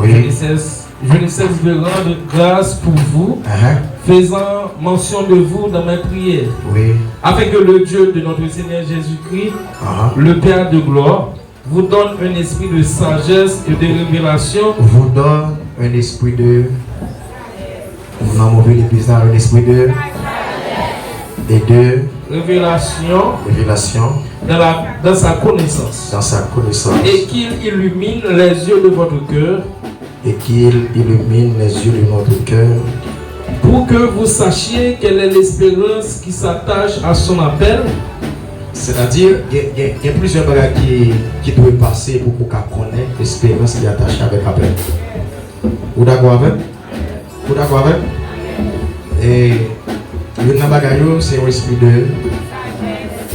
Oui. Je ne cesse de rendre grâce pour vous, faisant mention de vous dans mes prières. Oui. Afin que le Dieu de notre Seigneur Jésus-Christ, le Père de gloire, vous donne un esprit de sagesse et de révélation. Vous donne un esprit de... On a mauvais l'église dans un esprit de... Et de... Révélation. Dans sa connaissance. Dans sa connaissance. Et qu'il illumine les yeux de votre cœur. Et qu'il illumine les yeux de notre cœur. Pour que vous sachiez quelle est l'espérance qui s'attache à son appel. C'est-à-dire, il y a plusieurs bagages qui doivent passer pour qu'on connaisse l'espérance qui est attachée avec l'appel. Vous d'accord avec? Vous d'accord avec? Et le nabagayo, c'est un esprit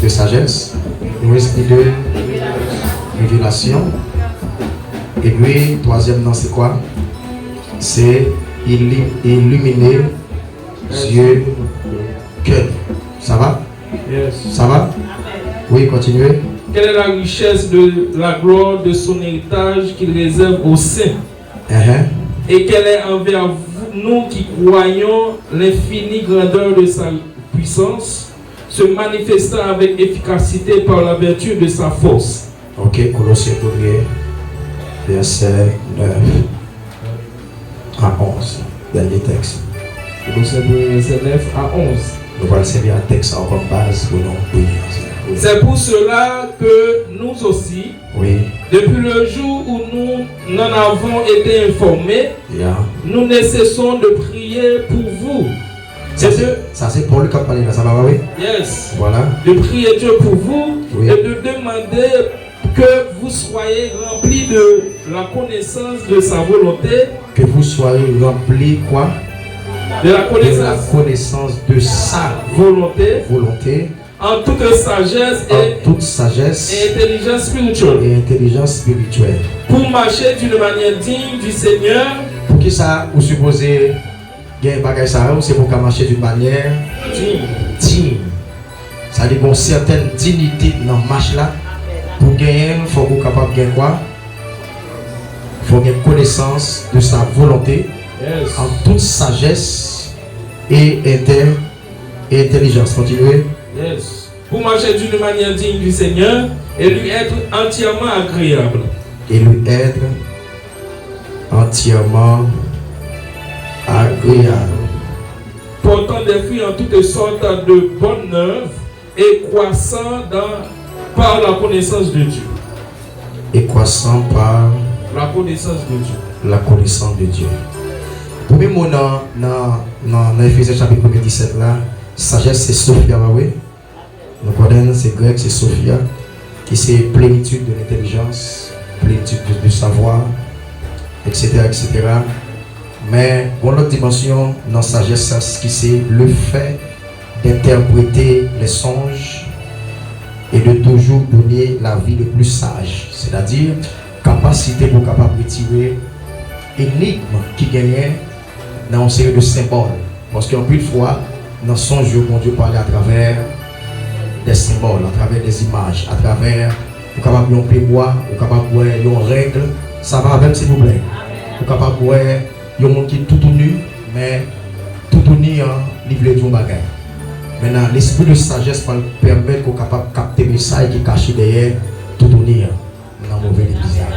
de sagesse, un esprit de révélation. Et puis, troisième nom, c'est quoi? C'est illuminer yeux, cœur. Ça va? Yes. Ça va? Oui, continuez. Quelle est la richesse de la gloire de son héritage qu'il réserve aux saints? Et quelle est envers nous qui croyons l'infinie grandeur de sa puissance, se manifestant avec efficacité par la vertu de sa force? Ok, Colossiens 1, verset 9 à 11. Dernier texte. Colossiens 1, verset 9 à 11. Nous allons servir un texte comme base pour nous prier. C'est pour cela que nous aussi, depuis le jour où nous en avons été informés, nous ne cessons de prier pour vous. Ça c'est Paul qui a parlé là, ça va, oui? Yes. Voilà. De prier Dieu pour vous et de demander que vous soyez remplis de la connaissance de sa volonté. Que vous soyez remplis quoi? De la connaissance de sa volonté. En toute sagesse et intelligence spirituelle. Pour marcher d'une manière digne du Seigneur. Pour qui ça, vous supposez gagner bagage ça, c'est pour marcher d'une manière digne. Ça dit qu'on certaine dignité dans la marche là. Pour gagner, il faut vous capable de gagner quoi? Il faut gagner connaissance de sa volonté. Yes. En toute sagesse et intelligence. Continuez. Yes. Pour marcher d'une manière digne du Seigneur et lui être entièrement agréable. Et lui être entièrement agréable. Portant des fruits en toutes sortes de bonnes œuvres et croissant par la connaissance de Dieu. Et croissant par la connaissance de Dieu. La connaissance de Dieu. Premier mot dans Éphésiens chapitre 17 là, sagesse c'est Sophia, oui. Nous connaissons, c'est grec, c'est Sophia, qui c'est plénitude de l'intelligence, plénitude du savoir, etc. Mais pour l'autre dimension, dans sagesse, qui c'est le fait d'interpréter les songes et de toujours donner la vie le plus sage, c'est-à-dire capacité pour capable de tirer énigme qui gagne dans une série de symboles. Parce qu'en plus de fois, dans son jeu, mon Dieu parlait à travers des symboles, à travers des images, à travers, vous capable de prévoir, vous capable de voir une règle, ça va avec s'il vous plaît. Vous capable de voir un monde qui est tout nu, mais tout nu en livre de bagage. Maintenant, l'esprit de sagesse va permettre qu'on capable de capter le message qui est caché derrière tout nu dans le mauvais épisode.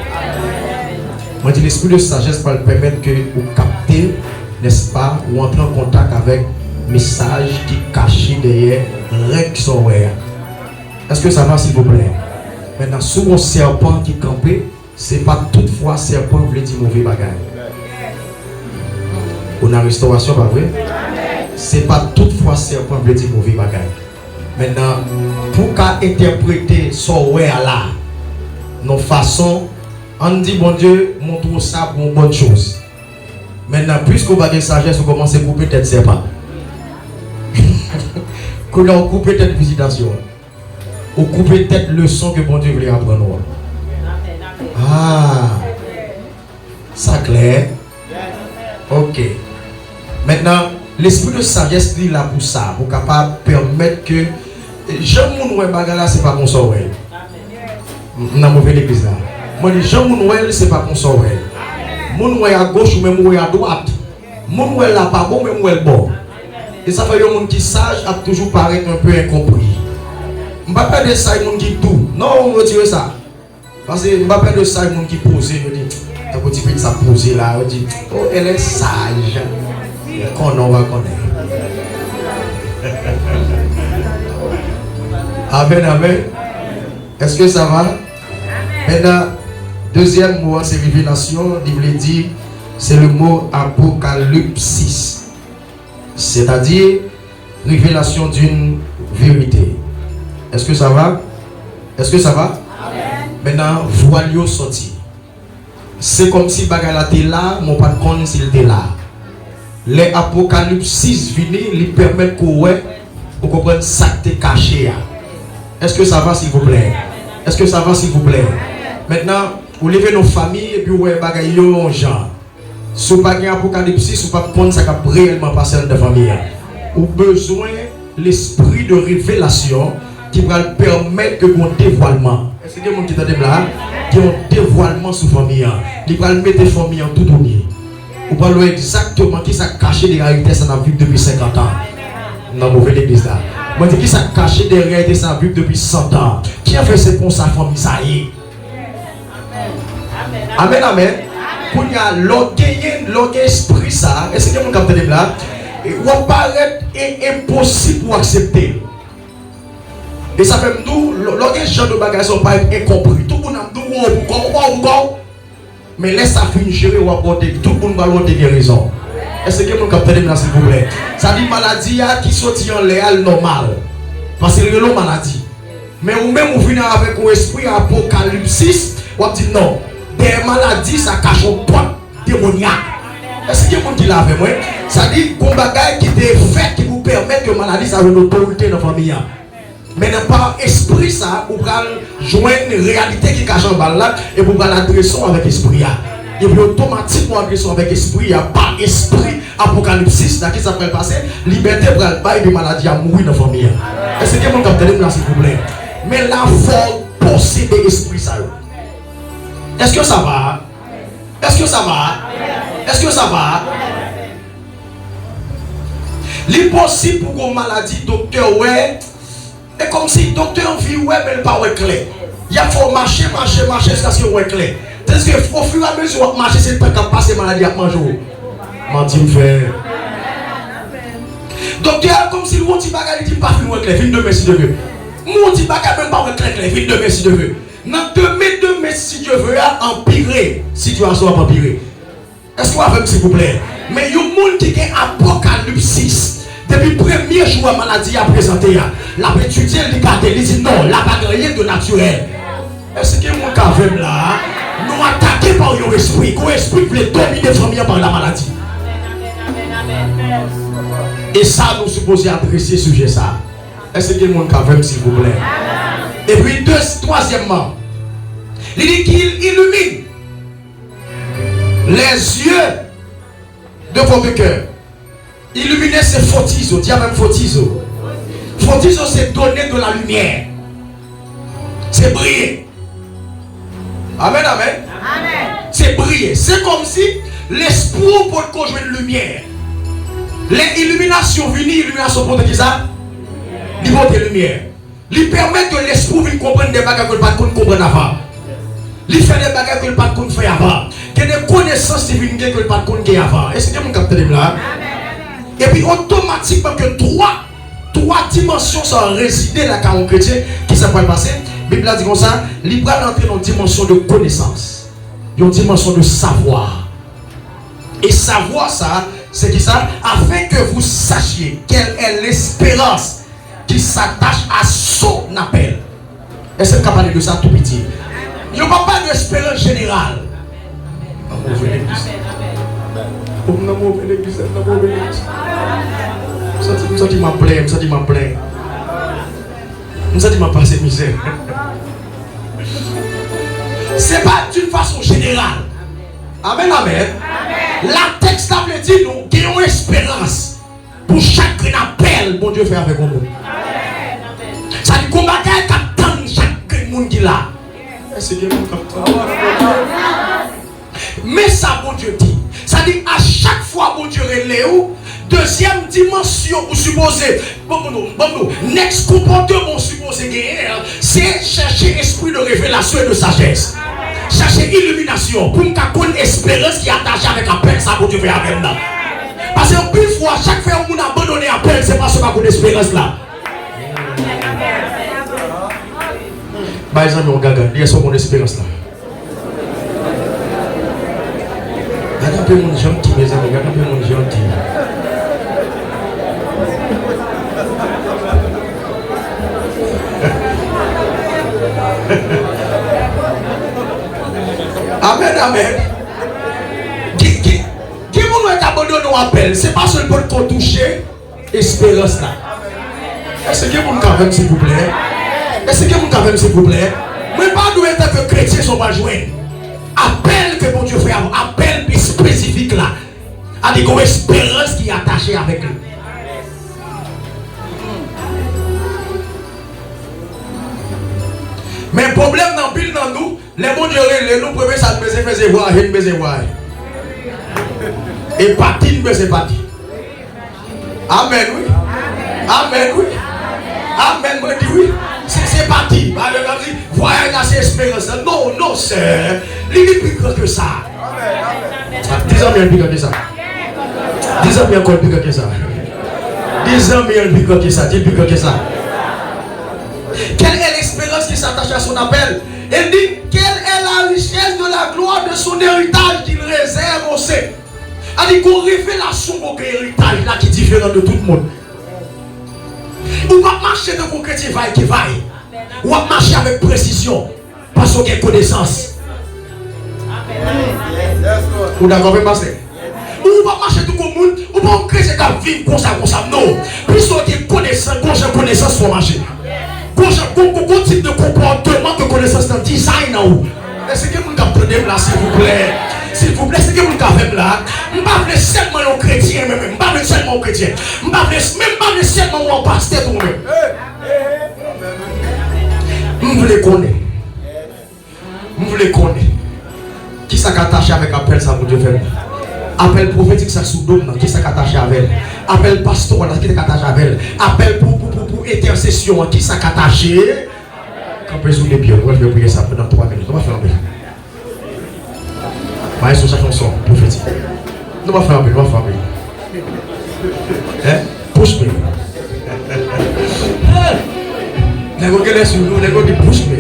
Moi, je dis l'esprit de sagesse va permettre que vous captez, n'est-ce pas, ou entrer en contact avec le message qui est caché derrière règles qui sont ouvertes. Est-ce que ça va, s'il vous plaît? Maintenant, sous un serpent qui campait, c'est pas toutefois serpent veut dire mauvais bagage. On a restauration, pas vrai? C'est pas toutefois serpent veut dire mauvais bagage. Maintenant, pour qu'à interpréter son ouais là, nos façons, on dit bon Dieu, montre ça pour une bonne chose. Maintenant, puisqu'on va de sagesse, on commence à couper tête serpent. Qu'on a coupé tête visitation. On coupe tête leçon que bon Dieu voulait apprendre. Ah, ça clair. Ok. Maintenant, l'esprit de sagesse est là pour ça, pour capable permettre que Jean Mounoué Bagala, c'est pas mon sorel. Dans mauvais l'église là. Moi, les Jean Mounoué, c'est pas mon sorel. Moun ouais à gauche ou même ouais à droite. Moun ouais là pas bon, même ouais bon. Et ça fait que les gens qui sage a toujours paraître un peu incompris. Je ne vais pas de ça, les gens qui tout. Non, on retire ça. Parce que je ne vais pas de ça, les gens qui posent. Je dis, un petit peu de ça posé là. Je dis, oh, elle est sage. Qu'on on va connaître. Amen, amen. Est-ce que ça va? Maintenant, deuxième mot, c'est révélation. Il veut dire, c'est le mot apocalypsis. C'est-à-dire, révélation d'une vérité. Est-ce que ça va? Est-ce que ça va? Maintenant, voilio sorti. C'est comme si bagala était là, mon pas de compte s'il était là. Les apocalypsis viennent, ils permettent qu'on comprenne ça qui est caché. Est-ce que ça va s'il vous plaît? Est-ce que ça va s'il vous plaît? Maintenant, vous levez nos familles et puis vous voyez bagay yo gens. Si vous n'avez pas d'apocalypse, vous ne pouvez pas ça qui réellement passé dans la famille. Vous avez besoin de l'esprit de révélation qui va permettre que vous dévoilement. Est-ce que vous avez des gens là qui ont un dévoilement sur la famille? Qui va mettre la famille en tout tourné. Vous parlez exactement qui s'est caché des réalités dans la vie depuis 50 ans. Dans la mauvaise église là. Moi je dis qui s'est caché des réalités dans la vie depuis 100 ans. Qui a fait ce pour sa famille? Ça y est. Amen, amen. Pour y a l'esprit ça, est-ce que vous captez là? Ou paraît impossible pour accepter. Et ça fait nous, les gens de bagages sont pas incompris. Tout le monde a dit, mais laisse ça finir gérer ou apporter. Tout le monde va avoir des guérisons. Est-ce que vous captez là, s'il vous plaît? Ça dit maladie qui sortit en léal normal. Parce que c'est une maladie. Mais vous même vous venez avec un esprit apocalypsis, vous dites non. Des maladies, ça cache un point démoniaque. Est-ce que vous dites là avec moi? Ça dit qu'on bagaille qui est fait qui vous permet que maladie ça a une autorité dans la famille. Mais par esprit ça, vous pouvez joindre une réalité qui cache en bas là et vous pouvez l'adresser avec esprit. Et puis automatiquement adresser avec esprit, par esprit apocalypsis, là qui s'appelle passer, liberté pour le bail de maladie à mourir dans la famille. Est-ce que vous captez là s'il vous plaît? Mais la force posséder l'esprit ça. Est-ce que ça va? Est-ce que ça va? Est-ce que ça va? L'impossible pour une maladie, docteur, ouais. Et comme si docteur vit, ouais, mais il pas clair. Il faut marcher jusqu'à ce que vous clair. Parce que au fur et à mesure, marcher, c'est pas capable de passer maladie à manger. Menti me fait. Docteur, comme si le petit bagage dit pas fin clair, fin de merci de Dieu. Mon petit bagage même pas clair, fin de merci de Dieu. Dans 2 mètres, si Dieu veut, empirer, situation va empirer. Est-ce que vous avez, s'il vous plaît? Mais il y a un monde qui est apocalypsis. Depuis le premier jour, la maladie a présenté. La étudier, il dit non, la pas rien de naturel. Est-ce que mon cas là, nous attaquons par your esprit, qu'on esprit voulait dominer la famille par la maladie. Et ça, nous supposons adresser ce sujet ça. Est-ce que mon cas s'il vous plaît? Et puis, troisièmement, il dit qu'il illumine les yeux de votre cœur. Illuminer, c'est photizo. Dis même photizo. Photizo, c'est donner de la lumière. C'est briller. Amen, amen. C'est briller. C'est comme si l'esprit pour conjoindre une lumière. Les illuminations viennent, illumination pour qui ça? Il faut des lumières. Il permet que l'esprit vienne comprendre des bagages que le patron comprenne avant. Il fait des bagages que le patron fait avant. Il y a des connaissances qui viennent que le patron fait avant. Est-ce que vous captez là? Et puis automatiquement que trois dimensions sont résidées dans la carrière chrétienne qui s'appelle passer. La Bible dit comme ça, il va entrer dans une dimension de connaissance, une dimension de savoir. Et savoir ça, c'est qui ça? Afin que vous sachiez quelle est l'espérance qui s'attache à son appel. Est-ce que vous parlez de ça tout petit? Il n'y a pas d'espérance générale. Ça dit m'a plaint, ça dit m'a plaint. Ça dit m'a passé misère. C'est pas d'une façon générale. Amen, amen. La texte veut dire nous qui avons espérance pour chaque appel, bon Dieu fait avec nous. Ça dit qu'on va attendre chaque monde qui l'a. Mais ça, bon Dieu dit. Ça dit à chaque fois bon Dieu relève, deuxième dimension pour supposer, next comportement supposé gagner, c'est chercher esprit de révélation et de sagesse. Chercher illumination pour qu'on ait une espérance qui est attachée avec appel, ça pour Dieu faire avec nous. Parce qu'une fois, chaque fois qu'on a abandonné appel, c'est parce qu'on a une espérance là. Par exemple, on gagne, il y a son espérance là. Regarde un peu mon gentil, mes amis, regarde un peu mon gentil. Amen, amen. Qui vous est abandonné au appel, c'est pas seulement pour toucher espérance là. Est-ce que vous avez même s'il vous plaît? Est-ce que vous avez même s'il vous plaît? Mais pas nous être que chrétiens sont pas joués. Appel que mon Dieu fait, appel spécifique là. A des espérances qui est attachée avec lui. Mais le problème dans pile dans nous, les bons dieux, nous premiers ça nous faisait voir, et nous voir. Et parti, nous faisait parti. Amen, oui. Amen, oui. Amen, moi dis oui. C'est parti. Voyage à ces espérances. Non, non, c'est. Il est plus grand que ça. 10 ans, il est plus grand que ça. 10 ans, il est encore plus grand que ça. 10 ans, il est plus grand que ça. 10 plus grand que ça. Quelle est l'espérance qui s'attache à son appel? Elle dit, quelle est la richesse de la gloire de son héritage qu'il réserve au sein? Elle dit qu'on révélation de héritage là qui est différent de tout le monde. On va marcher de vos chrétiens qui vaille. On va marcher avec précision parce qu'on a connaissance. Vous d'accord avec pasteur? On va marcher tout le monde. On va chrétien qui vivre comme ça. Non. Puisqu'on a connaissance pour marcher. Quel type de comportement de connaissance dans le design? Est-ce que vous comprenez là, s'il vous plaît? S'il vous plaît, est-ce que vous comprenez là? Je ne parle pas seulement aux chrétiens, je ne parle pas seulement aux chrétiens. Je ne parle pas seulement aux pasteurs. Je voulais connaître. Je voulais connaître. Qui s'est attaché avec appel ça pour Dieu faire? Appel prophétique ça sous dôme, qui s'est attaché avec elle? Appel pastoral qui s'est attaché avec elle? Appel pour intercession qui s'est attaché? Quand on peut les pieds, je vais prier ça pendant 3 minutes. On va faire un peu. Mais sur sa chanson prophétique. On va faire un peu, on va faire un peu. Hein? Push me. Les gars qui sont sur nous, les gars qui push me.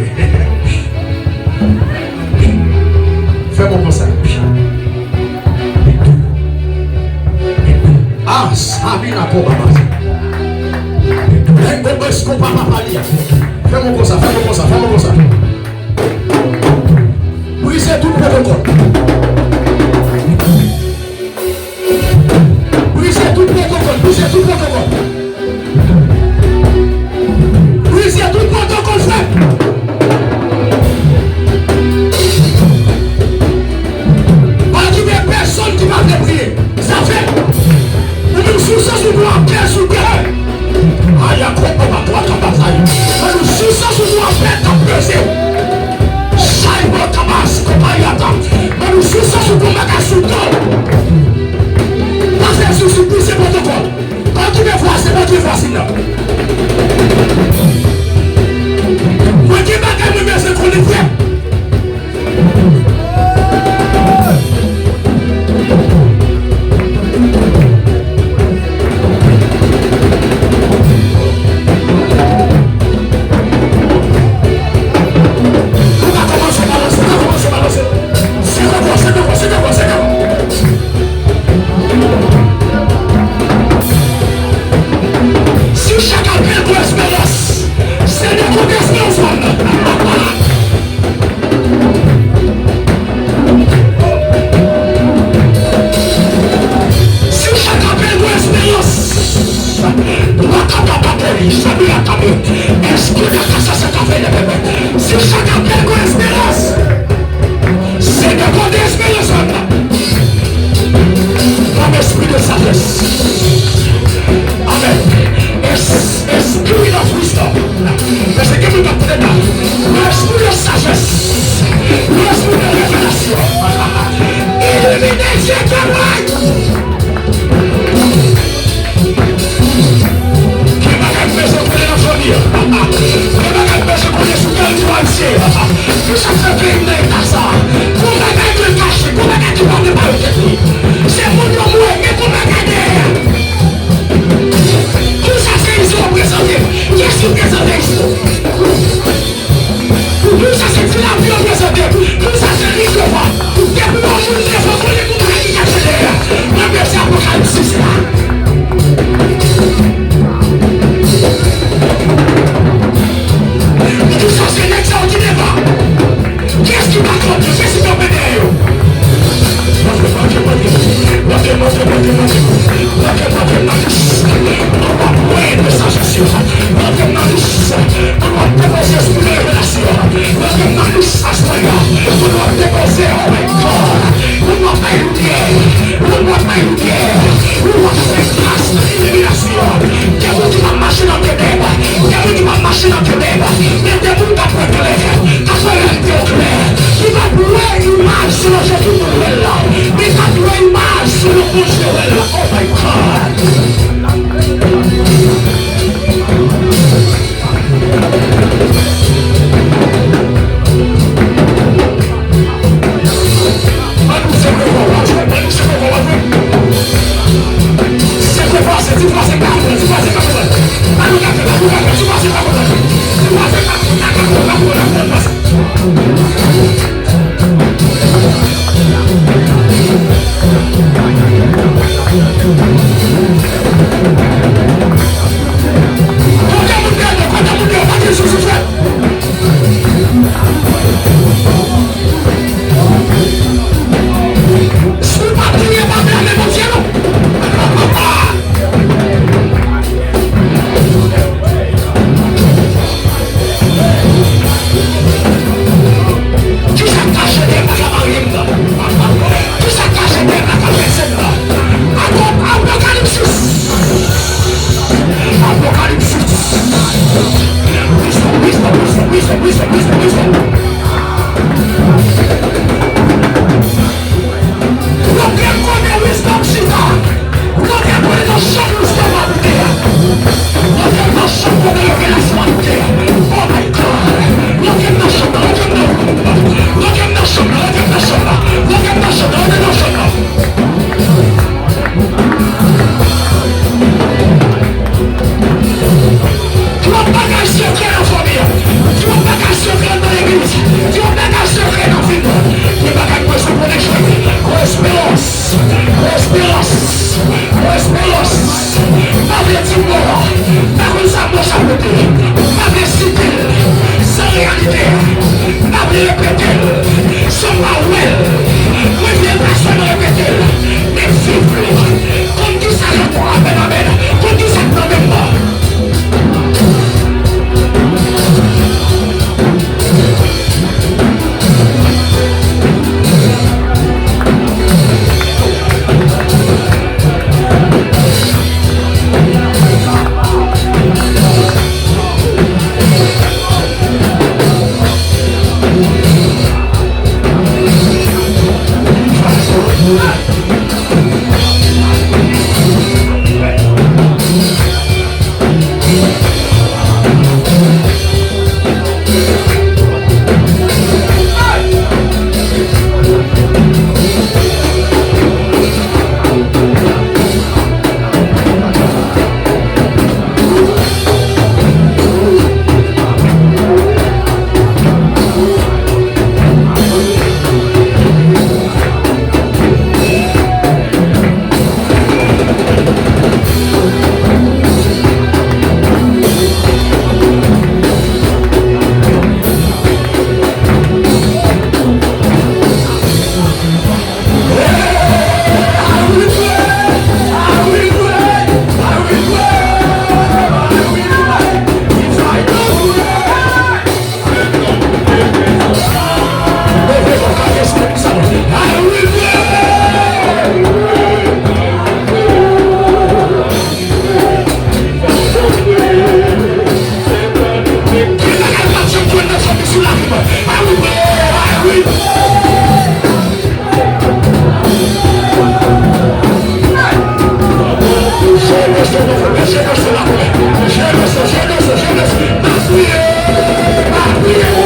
Fais-moi comme ça. Ah, ça vient à quoi, papa? Fais-moi comme ça, fais-moi comme ça, fais-moi comme ça. Brisez tout le protocole. Brisez tout le protocole, brisez tout le protocole. Brisez tout le protocole, frère. Pas qu'il y ait personne qui va venir prier. Ça fait. Ou même sous ça, sous droit, bien sous terrain. Ah, il y a quoi pour ma droite en bataille. Jeunesse,